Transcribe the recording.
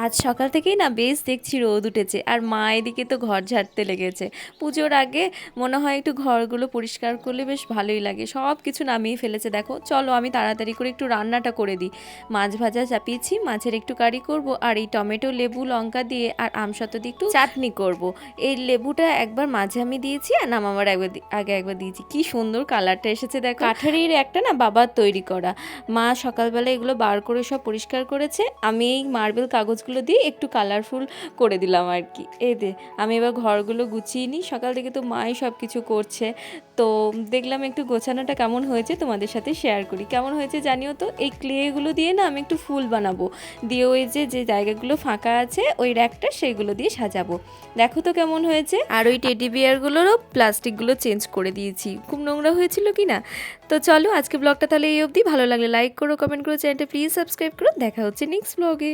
আজ সকাল থেকেই না বেশ দেখছি রোদ উঠেছে, আর মা এদিকে তো ঘর ঝাড়তে লেগেছে। পুজোর আগে মনে হয় একটু ঘরগুলো পরিষ্কার করলে বেশ ভালোই লাগে। সব কিছু নামিয়ে ফেলেছে দেখো। চলো আমি তাড়াতাড়ি করে একটু রান্নাটা করে দিই। মাছ ভাজা চাপিয়েছি, মাছের একটু কারি করব, আর এই টমেটো লেবু লঙ্কা দিয়ে আর আমসত্ত্ব দিয়ে একটু চাটনি করব। এই লেবুটা একবার মাঝে আমি দিয়েছি, আর নামাবার আগে একবার দিয়েছি। কি সুন্দর কালারটা এসেছে দেখো। কাঠারির একটা না বাবার তৈরি করা। মা সকালবেলা এগুলো বার করে সব পরিষ্কার করেছে, আমি এই মার্বেল কাগজগুলো দিয়ে একটু কালারফুল করে দিলাম আর কি। এই দে, আমি এবার ঘরগুলো গুছিয়ে নিই। সকাল থেকে তো মাই সব কিছু করছে, তো দেখলাম একটু গোছানোটা কেমন হয়েছে তোমাদের সাথে শেয়ার করি। কেমন হয়েছে জানিও তো। এই ক্লেগুলো দিয়ে না আমি একটু ফুল বানাবো, দিয়ে ওই যে যে জায়গাগুলো ফাঁকা আছে ওই র্যাকটা সেইগুলো দিয়ে সাজাবো। দেখো তো কেমন হয়েছে। আর ওই টেডি বিয়ারগুলোরও প্লাস্টিকগুলো চেঞ্জ করে দিয়েছি, খুব নোংরা হয়েছিল কি না। তো চলো আজকে ব্লগটা তাহলে এই অবধি। ভালো লাগলে লাইক করো, কমেন্ট করো, চ্যানেলটা প্লিজ সাবস্ক্রাইব করো। দেখা হচ্ছে নেক্সট ব্লগে।